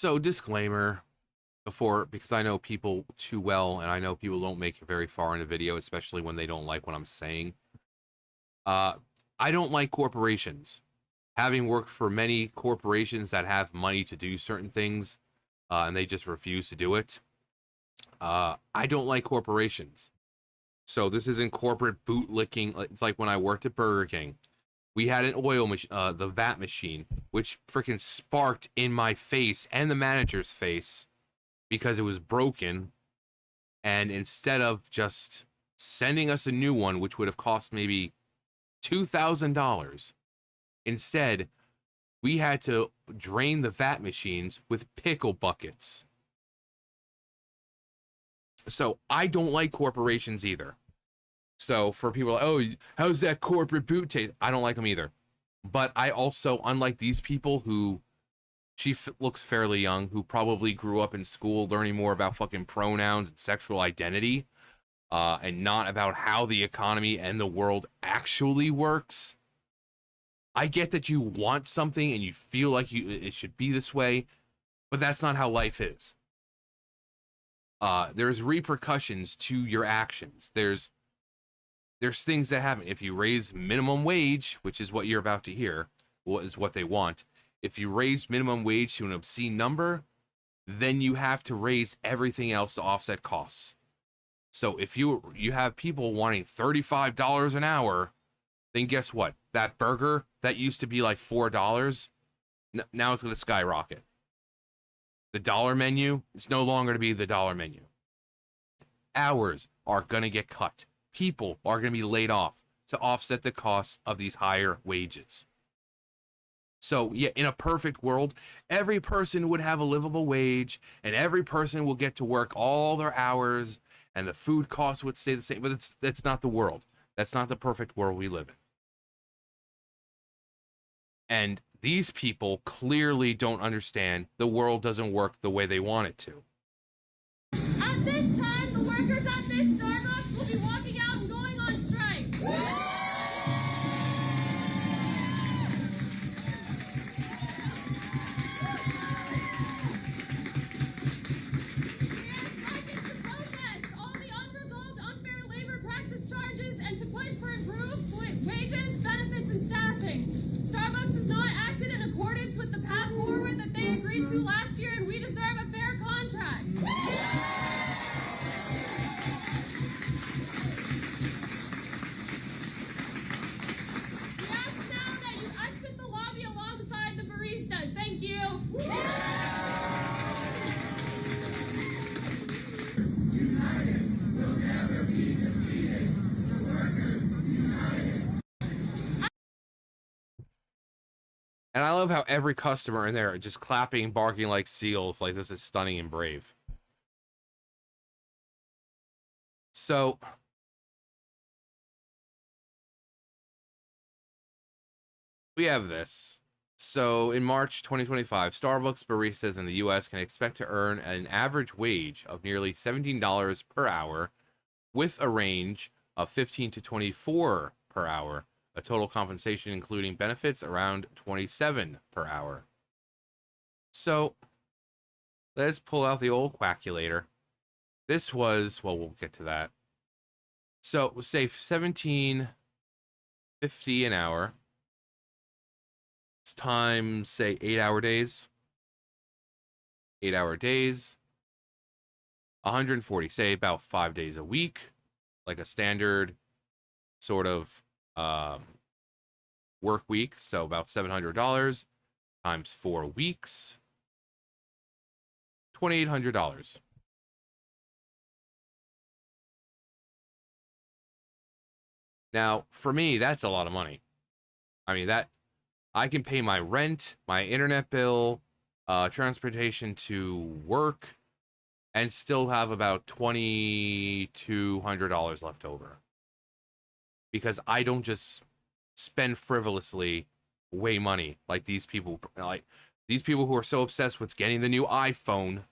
So, disclaimer before, because I know people too well, and I know people don't make it very far in a video, especially when they don't like what I'm saying. Uh, I don't like corporations. Having worked for many corporations that have money to do certain things, and they just refuse to do it. I don't like corporations. So this isn't corporate bootlicking. It's like when I worked at Burger King. We had an oil machine, the VAT machine, which freaking sparked in my face and the manager's face because it was broken. And instead of just sending us a new one, which would have cost maybe $2,000, instead, we had to drain the VAT machines with pickle buckets. So I don't like corporations either. So for people like, oh, how's that corporate boot taste? I don't like them either. But I also, unlike these people who, looks fairly young, who probably grew up in school learning more about fucking pronouns and sexual identity, and not about how the economy and the world actually works. I get that you want something and you feel like it should be this way, but that's not how life is. There's repercussions to your actions. There's things that happen. If you raise minimum wage, which is what you're about to hear, what they want. If you raise minimum wage to an obscene number, then you have to raise everything else to offset costs. So if you have people wanting $35 an hour, then guess what? That burger that used to be like $4, now it's going to skyrocket. The dollar menu is no longer to be the dollar menu. Hours are going to get cut. People are going to be laid off to offset the costs of these higher wages. So, yeah, in a perfect world, every person would have a livable wage, and every person will get to work all their hours, and the food costs would stay the same. But that's not the world. That's not the perfect world we live in. And these people clearly don't understand the world doesn't work the way they want it to. At this time, the workers at this Starbucks will be walking out and going on strike. We are striking to protest all the unresolved unfair labor practice charges and to push for improved wages, benefits, and staffing. Starbucks has not acted in accordance with the path forward that they agreed to last year, and we deserve a fair contract. Thank you. United will never be defeated. The workers united. And I love how every customer in there are just clapping and barking like seals, like this is stunning and brave. So we have this. So in March 2025, Starbucks baristas in the US can expect to earn an average wage of nearly $17 per hour, with a range of $15 to $24 per hour, a total compensation including benefits around $27 per hour. So let's pull out the old quackulator. This was, well, we'll get to that. So say $17.50 an hour times, say, 8-hour days. 8-hour days. 140, say about 5 days a week, like a standard sort of work week. So about $700 times 4 weeks, $2,800. Now, for me, that's a lot of money. I mean, that I can pay my rent, my internet bill, transportation to work, and still have about $2,200 left over. Because I don't just spend frivolously away money like these people who are so obsessed with getting the new iPhone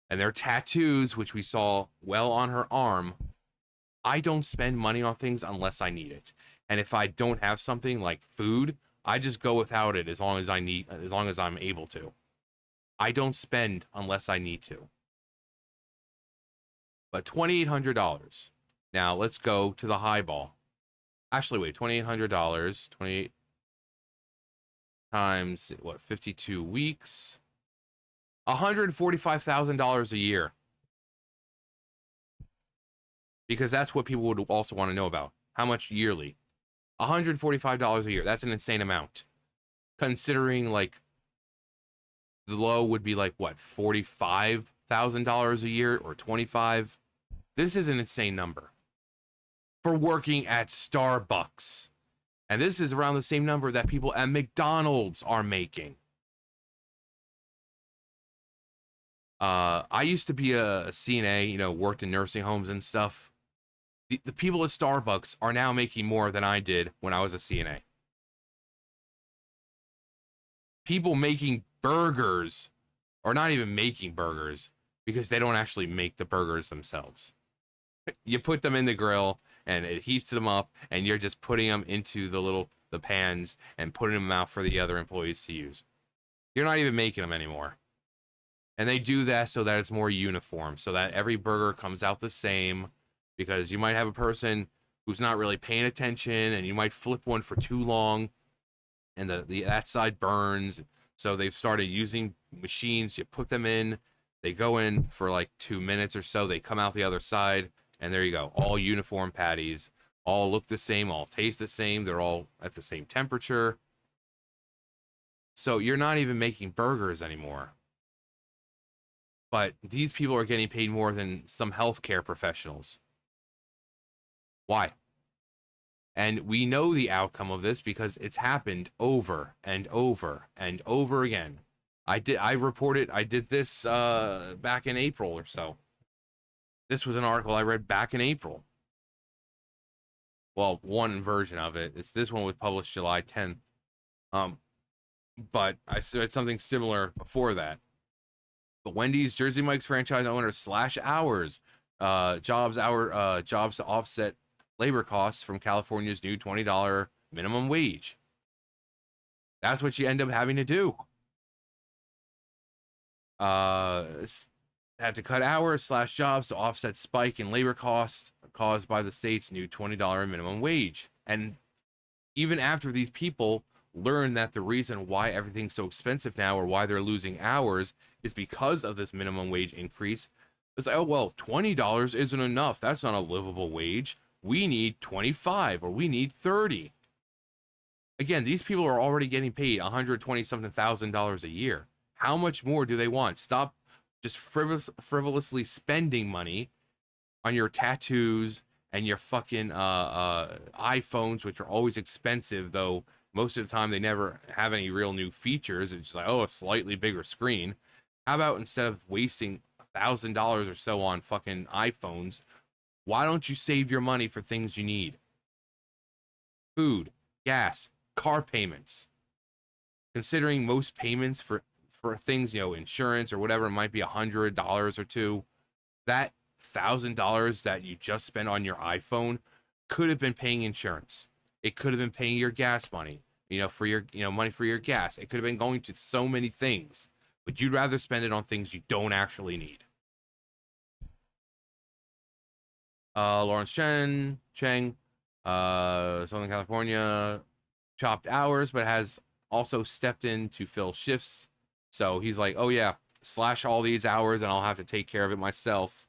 and their tattoos, which we saw well on her arm. I don't spend money on things unless I need it. And if I don't have something like food, I just go without it as long as I'm able to. I don't spend unless I need to. But $2,800. Now let's go to the highball. Actually, wait, $2,800, 28 times what, 52 weeks, $145,000 a year. Because that's what people would also want to know about. How much yearly? $145 a year. That's an insane amount. Considering like the low would be like what, $45,000 a year or 25. This is an insane number for working at Starbucks. And this is around the same number that people at McDonald's are making. I used to be a CNA, you know, worked in nursing homes and stuff. The people at Starbucks are now making more than I did when I was a CNA. People making burgers, or not even making burgers, because they don't actually make the burgers themselves. You put them in the grill and it heats them up, and you're just putting them into the pans and putting them out for the other employees to use. You're not even making them anymore. And they do that so that it's more uniform, so that every burger comes out the same, because you might have a person who's not really paying attention, and you might flip one for too long, and that side burns. So they've started using machines. You put them in, they go in for like 2 minutes or so, they come out the other side, and there you go. All uniform patties, all look the same, all taste the same, they're all at the same temperature. So you're not even making burgers anymore. But these people are getting paid more than some healthcare professionals. Why? And we know the outcome of this because it's happened over and over and over again. I did this back in April or so. This was an article I read back in April. Well, one version of it. This one was published July 10th. But I said something similar before that. The Wendy's Jersey Mike's franchise owner slash hours, jobs to offset labor costs from California's new $20 minimum wage. That's what you end up having to do. Had to cut hours slash jobs to offset spike in labor costs caused by the state's new $20 minimum wage. And even after these people learn that the reason why everything's so expensive now, or why they're losing hours, is because of this minimum wage increase, it's like, oh, well, $20 isn't enough. That's not a livable wage. We need 25 or we need 30. Again, these people are already getting paid $120-something thousand a year. How much more do they want? Stop just frivolously spending money on your tattoos and your fucking iPhones, which are always expensive, though most of the time they never have any real new features. It's just like, oh, a slightly bigger screen. How about instead of wasting $1,000 or so on fucking iPhones, why don't you save your money for things you need? Food, gas, car payments. Considering most payments for things, you know, insurance or whatever, it might be $100 or two. That $1,000 that you just spent on your iPhone could have been paying insurance. It could have been paying your gas money, you know, for your, you know, money for your gas. It could have been going to so many things, but you'd rather spend it on things you don't actually need. Lawrence Cheng, Southern California, chopped hours, but has also stepped in to fill shifts. So he's like, oh yeah, slash all these hours and I'll have to take care of it myself,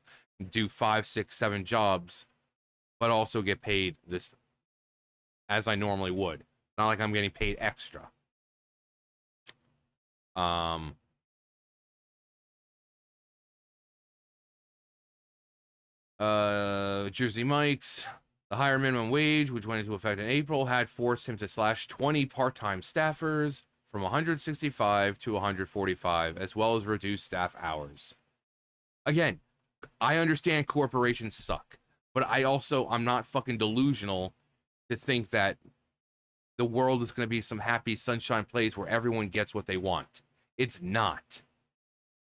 do 5, 6, 7 jobs, but also get paid this as I normally would. Not like I'm getting paid extra. Jersey Mike's, the higher minimum wage, which went into effect in April, had forced him to slash 20 part-time staffers from 165 to 145, as well as reduce staff hours. Again, I understand corporations suck, but I'm not fucking delusional to think that the world is going to be some happy sunshine place where everyone gets what they want. It's not.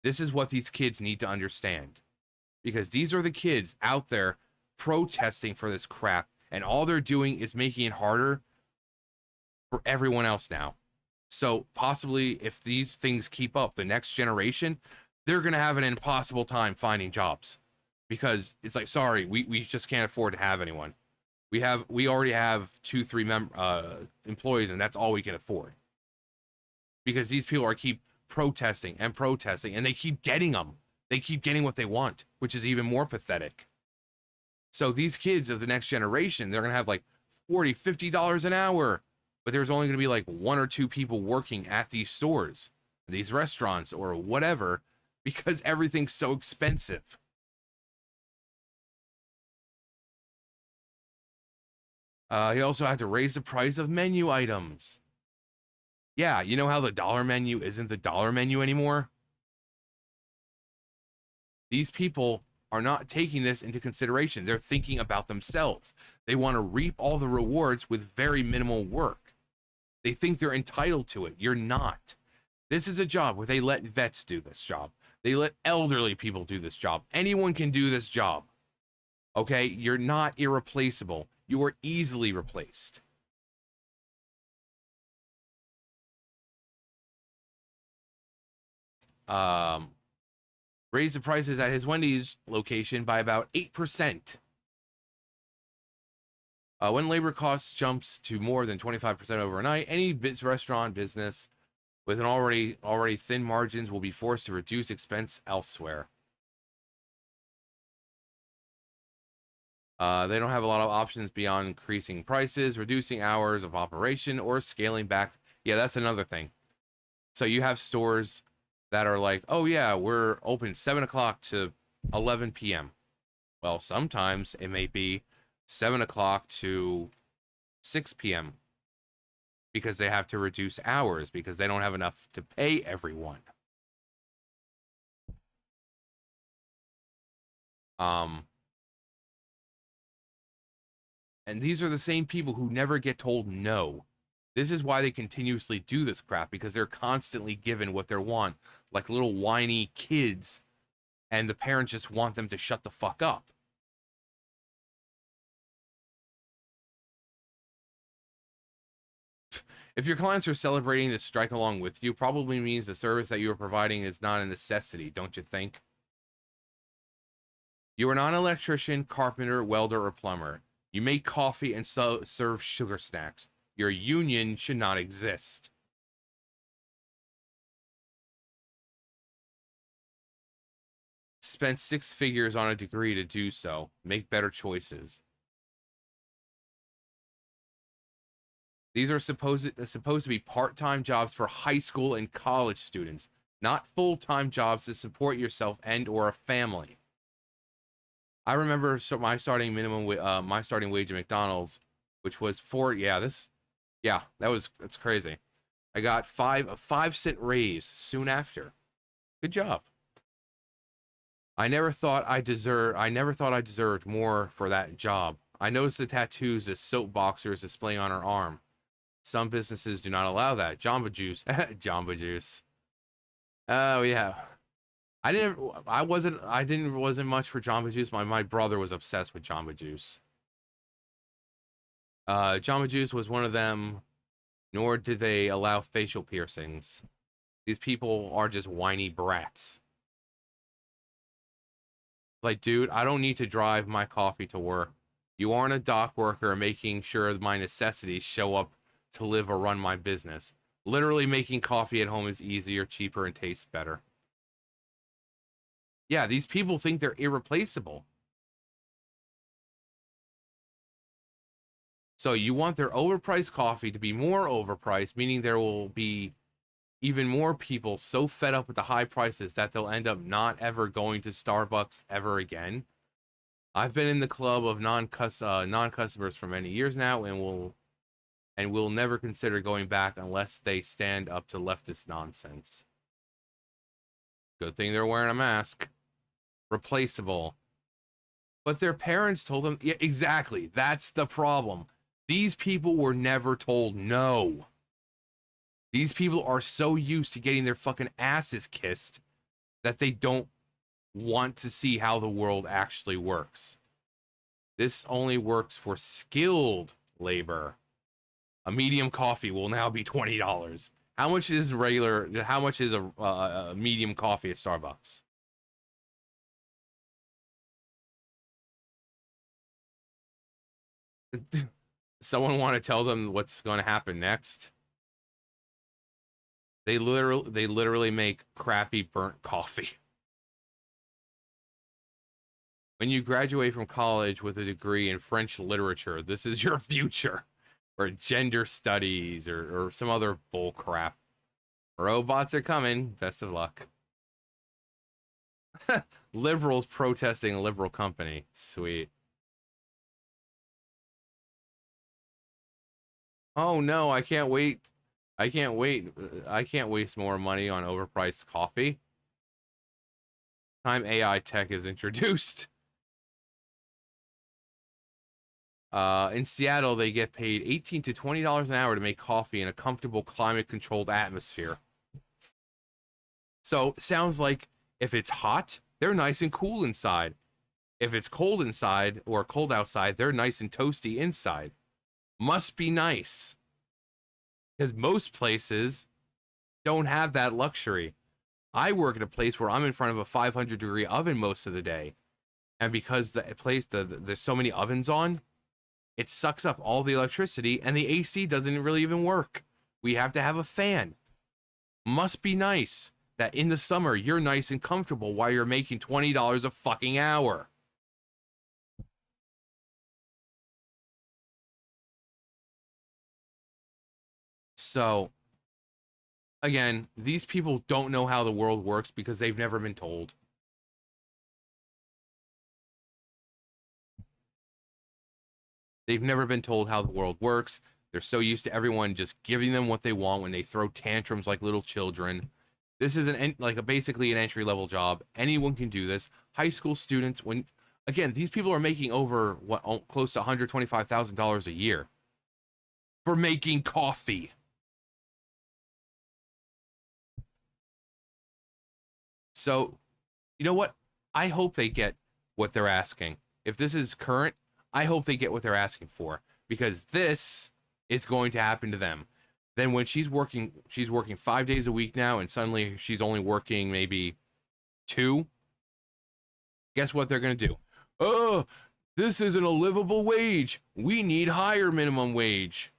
This is what these kids need to understand. Because these are the kids out there protesting for this crap, and all they're doing is making it harder for everyone else now. So possibly if these things keep up, the next generation, they're going to have an impossible time finding jobs because it's like, sorry, we just can't afford to have anyone. We already have 2-3 employees, and that's all we can afford because these people are keep protesting and protesting, and they keep getting them. They keep getting what they want, which is even more pathetic. So these kids of the next generation, they're going to have like $40-50 an hour, but there's only going to be like 1 or 2 people working at these stores, these restaurants, or whatever, because everything's so expensive. He also had to raise the price of menu items. Yeah, you know how the dollar menu isn't the dollar menu anymore? These people are not taking this into consideration. They're thinking about themselves. They want to reap all the rewards with very minimal work. They think they're entitled to it. You're not. This is a job where they let vets do this job. They let elderly people do this job. Anyone can do this job. Okay? You're not irreplaceable. You are easily replaced. Raised the prices at his Wendy's location by about 8%. When labor costs jumps to more than 25% overnight, any restaurant business with an already thin margins will be forced to reduce expense elsewhere. They don't have a lot of options beyond increasing prices, reducing hours of operation, or scaling back. Yeah, that's another thing. So you have stores that are like, oh yeah, we're open 7 o'clock to 11 p.m. Well, sometimes it may be 7 o'clock to 6 p.m. because they have to reduce hours because they don't have enough to pay everyone. And these are the same people who never get told no. This is why they continuously do this crap, because they're constantly given what they want, like little whiny kids, and the parents just want them to shut the fuck up. If your clients are celebrating the strike along with you, probably means the service that you are providing is not a necessity, don't you think? You are not an electrician, carpenter, welder, or plumber. You make coffee and serve sugar snacks. Your union should not exist. Spent 6 figures on a degree to do so. Make better choices. These are supposed to be part-time jobs for high school and college students, not full-time jobs to support yourself and or a family. I remember my starting wage at McDonald's, which was that's crazy. I got a 5-cent raise soon after. Good job. I never thought I deserved more for that job. I noticed the tattoos the soap boxer is displaying on her arm. Some businesses do not allow that. Jamba Juice. Jamba Juice. Oh yeah. Wasn't much for Jamba Juice. My brother was obsessed with Jamba Juice. Jamba Juice was one of them, nor did they allow facial piercings. These people are just whiny brats. Like, dude, I don't need to drive my coffee to work. You aren't a dock worker making sure my necessities show up to live or run my business. Literally making coffee at home is easier, cheaper, and tastes better. Yeah, these people think they're irreplaceable. So you want their overpriced coffee to be more overpriced, meaning there will be even more people so fed up with the high prices that they'll end up not ever going to Starbucks ever again. I've been in the club of non-customers for many years now, and will never consider going back unless they stand up to leftist nonsense. Good thing they're wearing a mask. Replaceable. But their parents told them, yeah, exactly. That's the problem. These people were never told no. These people are so used to getting their fucking asses kissed that they don't want to see how the world actually works. This only works for skilled labor. A medium coffee will now be $20. How much is regular? How much is a medium coffee at Starbucks? Someone want to tell them what's going to happen next? They literally make crappy burnt coffee. When you graduate from college with a degree in French literature, this is your future. Or gender studies or some other bull crap. Robots are coming. Best of luck. Liberals protesting a liberal company. Sweet. Oh no, I can't wait. I can't wait. I can't waste more money on overpriced coffee. Time AI tech is introduced. In Seattle, they get paid $18 to $20 an hour to make coffee in a comfortable, climate-controlled atmosphere. So, sounds like if it's hot, they're nice and cool inside. If it's cold inside or cold outside, they're nice and toasty inside. Must be nice. Because most places don't have that luxury. I work at a place where I'm in front of a 500-degree oven most of the day. And because the place, there's so many ovens on, it sucks up all the electricity, and the AC doesn't really even work. We have to have a fan. Must be nice that in the summer you're nice and comfortable while you're making $20 a fucking hour. So, again, these people don't know how the world works because they've never been told. They've never been told how the world works. They're so used to everyone just giving them what they want when they throw tantrums like little children. This is basically an entry-level job. Anyone can do this. High school students, again, these people are making over close to $125,000 a year for making coffee. So, you know what? I hope they get what they're asking. If this is current, I hope they get what they're asking for, because this is going to happen to them. Then when she's working 5 days a week now, and suddenly she's only working maybe 2. Guess what they're going to do? Oh, this isn't a livable wage. We need higher minimum wage.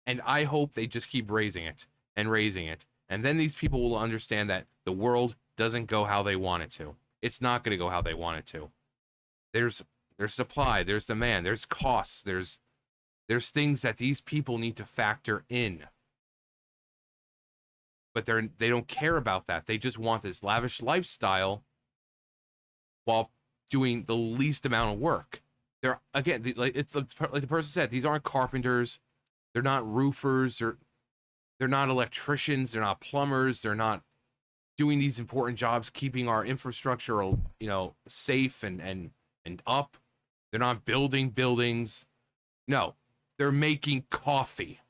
And I hope they just keep raising it and raising it. And then these people will understand that the world doesn't go how they want it to. It's not going to go how they want it to. There's supply, there's demand, there's costs, there's things that these people need to factor in. But they don't care about that. They just want this lavish lifestyle while doing the least amount of work. They're, again, like the person said, these aren't carpenters, they're not roofers, they're not electricians, they're not plumbers, they're not doing these important jobs, keeping our infrastructure, safe and up. They're not building buildings. No, they're making coffee.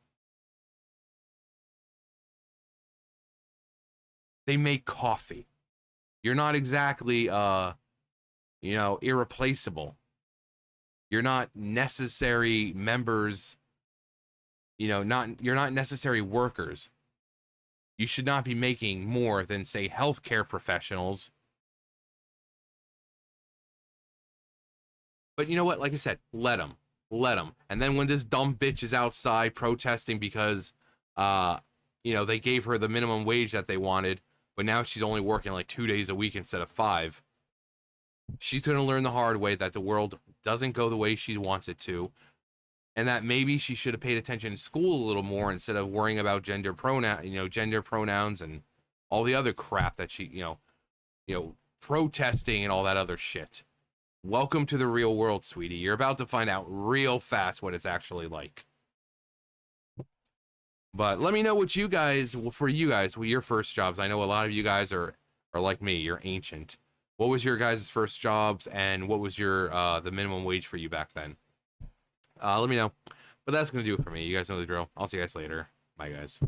They make coffee. You're not exactly irreplaceable. You're not necessary members. You're not necessary workers. You should not be making more than, say, healthcare professionals. But you know what? Like I said, let them. And then when this dumb bitch is outside protesting because, they gave her the minimum wage that they wanted, but now she's only working like 2 days a week instead of 5. She's going to learn the hard way that the world doesn't go the way she wants it to. And that maybe she should have paid attention in school a little more instead of worrying about gender pronouns and all the other crap that she, protesting and all that other shit. Welcome to the real world, sweetie. You're about to find out real fast what it's actually like. But let me know what your first jobs. I know a lot of you guys are like me. You're ancient. What was your guys' first jobs, and what was your the minimum wage for you back then? Let me know. But that's going to do it for me. You guys know the drill. I'll see you guys later. Bye, guys.